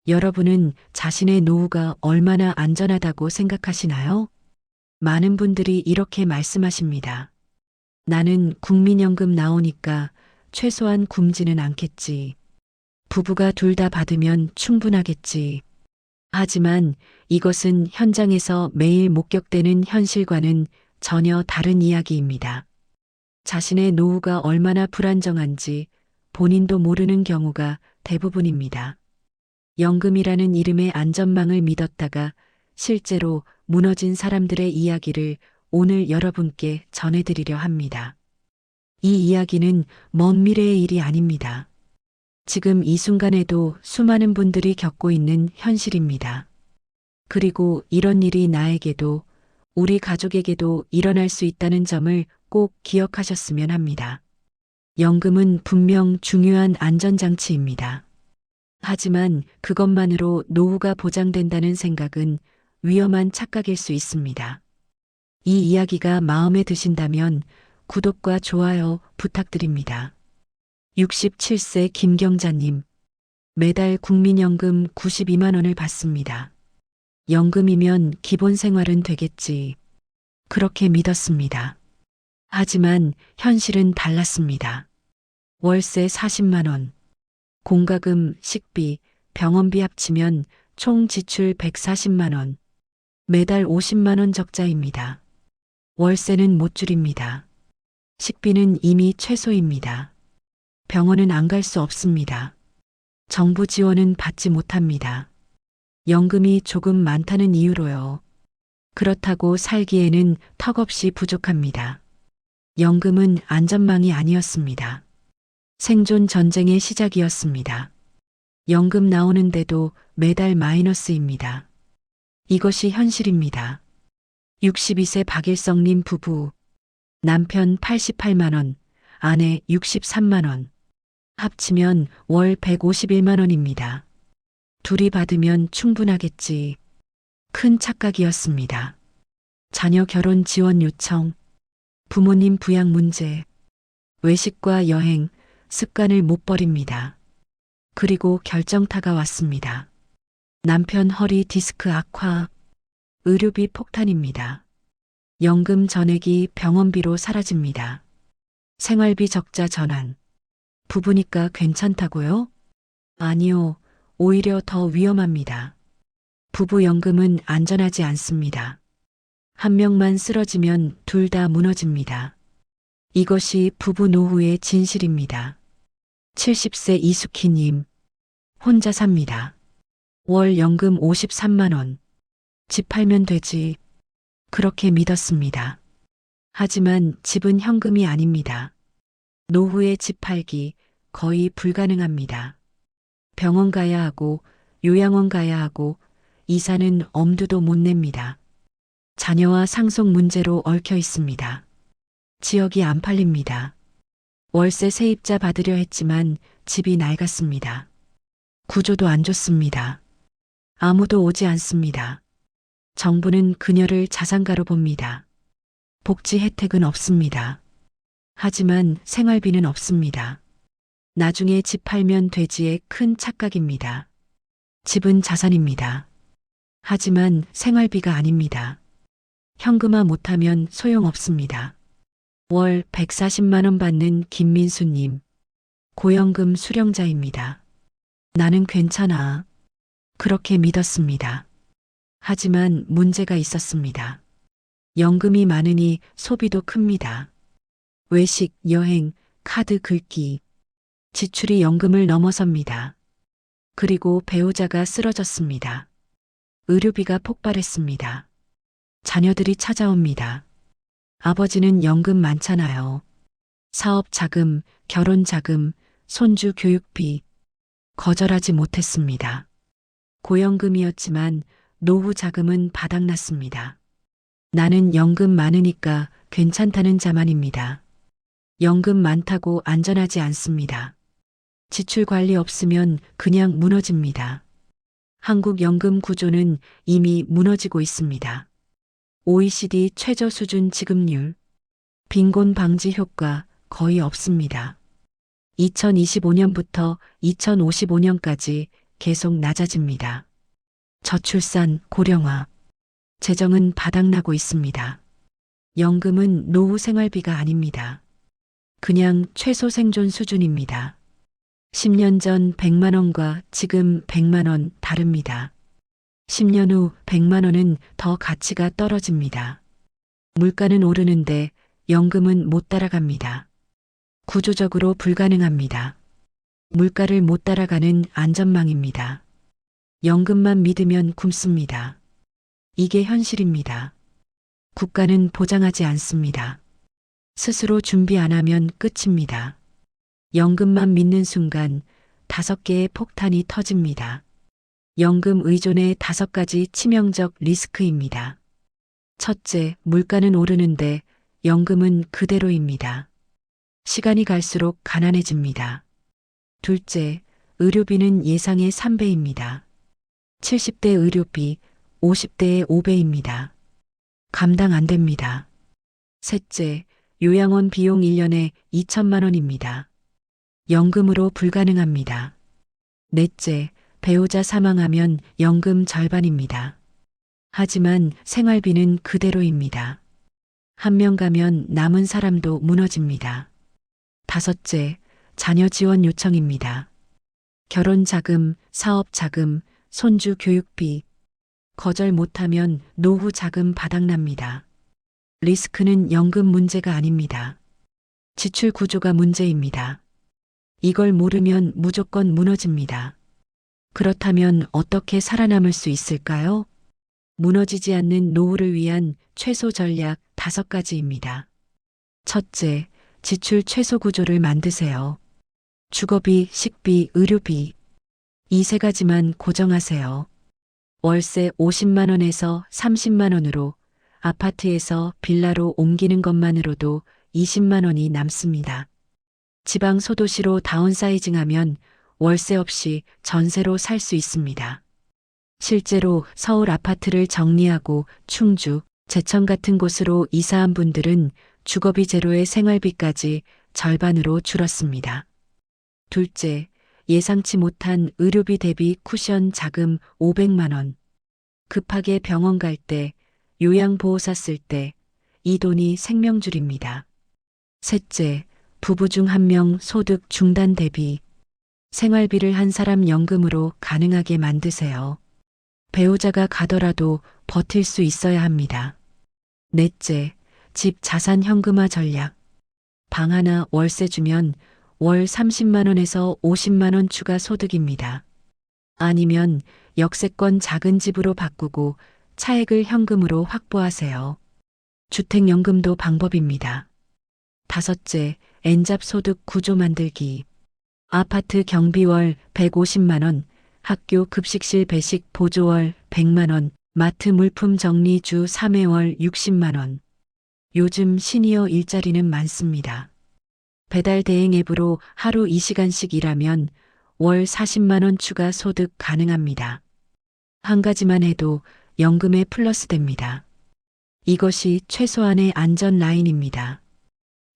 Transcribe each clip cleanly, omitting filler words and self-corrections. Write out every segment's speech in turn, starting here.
여러분은 자신의 노후가 얼마나 안전하다고 생각하시나요? 많은 분들이 이렇게 말씀하십니다. 나는 국민연금 나오니까 최소한 굶지는 않겠지. 부부가 둘 다 받으면 충분하겠지. 하지만 이것은 현장에서 매일 목격되는 현실과는 전혀 다른 이야기입니다. 자신의 노후가 얼마나 불안정한지 본인도 모르는 경우가 대부분입니다. 연금이라는 이름의 안전망을 믿었다가 실제로 무너진 사람들의 이야기를 오늘 여러분께 전해드리려 합니다. 이 이야기는 먼 미래의 일이 아닙니다. 지금 이 순간에도 수많은 분들이 겪고 있는 현실입니다. 그리고 이런 일이 나에게도 우리 가족에게도 일어날 수 있다는 점을 꼭 기억하셨으면 합니다. 연금은 분명 중요한 안전장치입니다. 하지만 그것만으로 노후가 보장된다는 생각은 위험한 착각일 수 있습니다. 이 이야기가 마음에 드신다면 구독과 좋아요 부탁드립니다. 67세 김경자님, 매달 국민연금 92만 원을 받습니다. 연금이면 기본 생활은 되겠지. 그렇게 믿었습니다. 하지만 현실은 달랐습니다. 월세 40만 원, 공과금, 식비, 병원비 합치면 총 지출 140만 원, 매달 50만 원 적자입니다. 월세는 못 줄입니다. 식비는 이미 최소입니다. 병원은 안 갈 수 없습니다. 정부 지원은 받지 못합니다. 연금이 조금 많다는 이유로요. 그렇다고 살기에는 턱없이 부족합니다. 연금은 안전망이 아니었습니다. 생존 전쟁의 시작이었습니다. 연금 나오는데도 매달 마이너스입니다. 이것이 현실입니다. 62세 박일성님 부부, 남편 88만 원, 아내 63만 원, 합치면 월 151만 원입니다. 둘이 받으면 충분하겠지. 큰 착각이었습니다. 자녀 결혼 지원 요청, 부모님 부양 문제, 외식과 여행, 습관을 못 버립니다. 그리고 결정타가 왔습니다. 남편 허리 디스크 악화, 의료비 폭탄입니다. 연금 전액이 병원비로 사라집니다. 생활비 적자 전환. 부부니까 괜찮다고요? 아니요, 오히려 더 위험합니다. 부부 연금은 안전하지 않습니다. 한 명만 쓰러지면 둘 다 무너집니다. 이것이 부부 노후의 진실입니다. 70세 이숙희님, 혼자 삽니다. 월 연금 53만 원. 집 팔면 되지. 그렇게 믿었습니다. 하지만 집은 현금이 아닙니다. 노후에 집 팔기 거의 불가능합니다. 병원 가야 하고 요양원 가야 하고 이사는 엄두도 못 냅니다. 자녀와 상속 문제로 얽혀 있습니다. 지역이 안 팔립니다. 월세 세입자 받으려 했지만 집이 낡았습니다. 구조도 안 좋습니다. 아무도 오지 않습니다. 정부는 그녀를 자산가로 봅니다. 복지 혜택은 없습니다. 하지만 생활비는 없습니다. 나중에 집 팔면 되지의 큰 착각입니다. 집은 자산입니다. 하지만 생활비가 아닙니다. 현금화 못하면 소용없습니다. 월 140만 원 받는 김민수님, 고연금 수령자입니다. 나는 괜찮아. 그렇게 믿었습니다. 하지만 문제가 있었습니다. 연금이 많으니 소비도 큽니다. 외식, 여행, 카드 긁기. 지출이 연금을 넘어섭니다. 그리고 배우자가 쓰러졌습니다. 의료비가 폭발했습니다. 자녀들이 찾아옵니다. 아버지는 연금 많잖아요. 사업 자금, 결혼 자금, 손주 교육비. 거절하지 못했습니다. 고연금이었지만 노후 자금은 바닥났습니다. 나는 연금 많으니까 괜찮다는 자만입니다. 연금 많다고 안전하지 않습니다. 지출 관리 없으면 그냥 무너집니다. 한국 연금 구조는 이미 무너지고 있습니다. OECD 최저 수준 지급률, 빈곤 방지 효과 거의 없습니다. 2025년부터 2055년까지 계속 낮아집니다. 저출산, 고령화, 재정은 바닥나고 있습니다. 연금은 노후 생활비가 아닙니다. 그냥 최소 생존 수준입니다. 10년 전 100만 원과 지금 100만 원 다릅니다. 10년 후 100만 원은 더 가치가 떨어집니다. 물가는 오르는데 연금은 못 따라갑니다. 구조적으로 불가능합니다. 물가를 못 따라가는 안전망입니다. 연금만 믿으면 굶습니다. 이게 현실입니다. 국가는 보장하지 않습니다. 스스로 준비 안 하면 끝입니다. 연금만 믿는 순간 5개의 폭탄이 터집니다. 연금 의존의 5가지 치명적 리스크입니다. 첫째, 물가는 오르는데 연금은 그대로입니다. 시간이 갈수록 가난해집니다. 둘째, 의료비는 예상의 3배입니다. 70대 의료비, 50대의 5배입니다. 감당 안 됩니다. 셋째, 요양원 비용 1년에 2천만 원입니다. 연금으로 불가능합니다. 넷째, 배우자 사망하면 연금 절반입니다. 하지만 생활비는 그대로입니다. 한 명 가면 남은 사람도 무너집니다. 다섯째, 자녀 지원 요청입니다. 결혼 자금, 사업 자금, 손주 교육비. 거절 못하면 노후 자금 바닥납니다. 리스크는 연금 문제가 아닙니다. 지출 구조가 문제입니다. 이걸 모르면 무조건 무너집니다. 그렇다면 어떻게 살아남을 수 있을까요? 무너지지 않는 노후를 위한 최소 전략 5가지입니다. 첫째, 지출 최소 구조를 만드세요. 주거비, 식비, 의료비. 이 3가지만 고정하세요. 월세 50만 원에서 30만 원으로 아파트에서 빌라로 옮기는 것만으로도 20만 원이 남습니다. 지방 소도시로 다운사이징하면 월세 없이 전세로 살 수 있습니다. 실제로 서울 아파트를 정리하고 충주, 제천 같은 곳으로 이사한 분들은 주거비 제로의 생활비까지 절반으로 줄었습니다. 둘째, 예상치 못한 의료비 대비 쿠션 자금 500만 원. 급하게 병원 갈 때, 요양보호사 쓸 때, 이 돈이 생명줄입니다. 셋째, 부부 중 1명 소득 중단 대비. 생활비를 한 사람 연금으로 가능하게 만드세요. 배우자가 가더라도 버틸 수 있어야 합니다. 넷째, 집 자산 현금화 전략. 방 하나 월세 주면 월 30만 원에서 50만 원 추가 소득입니다. 아니면 역세권 작은 집으로 바꾸고 차액을 현금으로 확보하세요. 주택연금도 방법입니다. 다섯째, N잡 소득 구조 만들기. 아파트 경비월 150만 원, 학교 급식실 배식 보조월 100만 원, 마트 물품 정리 주 3회월 60만 원. 요즘 시니어 일자리는 많습니다. 배달 대행 앱으로 하루 2시간씩 일하면 월 40만 원 추가 소득 가능합니다. 한 가지만 해도 연금에 플러스 됩니다. 이것이 최소한의 안전 라인입니다.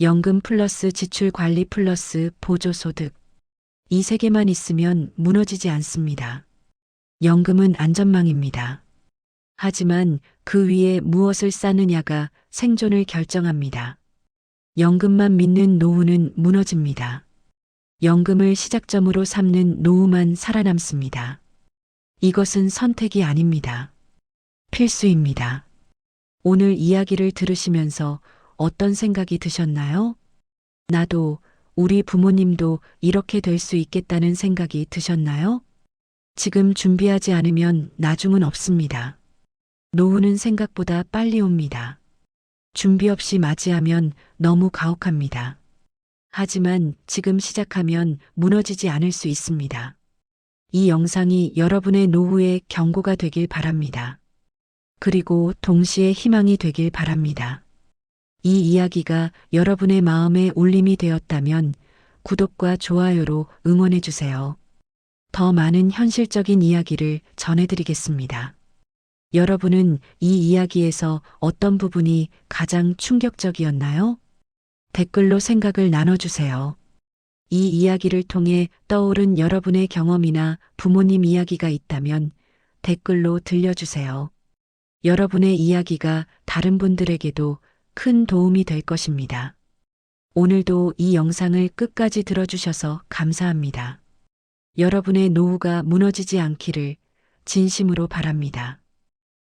연금 플러스 지출 관리 플러스 보조소득. 이 3개만 있으면 무너지지 않습니다. 연금은 안전망입니다. 하지만 그 위에 무엇을 쌓느냐가 생존을 결정합니다. 연금만 믿는 노후는 무너집니다. 연금을 시작점으로 삼는 노후만 살아남습니다. 이것은 선택이 아닙니다. 필수입니다. 오늘 이야기를 들으시면서 어떤 생각이 드셨나요? 나도, 우리 부모님도 이렇게 될 수 있겠다는 생각이 드셨나요? 지금 준비하지 않으면 나중은 없습니다. 노후는 생각보다 빨리 옵니다. 준비 없이 맞이하면 너무 가혹합니다. 하지만 지금 시작하면 무너지지 않을 수 있습니다. 이 영상이 여러분의 노후의 경고가 되길 바랍니다. 그리고 동시에 희망이 되길 바랍니다. 이 이야기가 여러분의 마음에 울림이 되었다면 구독과 좋아요로 응원해 주세요. 더 많은 현실적인 이야기를 전해드리겠습니다. 여러분은 이 이야기에서 어떤 부분이 가장 충격적이었나요? 댓글로 생각을 나눠주세요. 이 이야기를 통해 떠오른 여러분의 경험이나 부모님 이야기가 있다면 댓글로 들려주세요. 여러분의 이야기가 다른 분들에게도 큰 도움이 될 것입니다. 오늘도 이 영상을 끝까지 들어주셔서 감사합니다. 여러분의 노후가 무너지지 않기를 진심으로 바랍니다.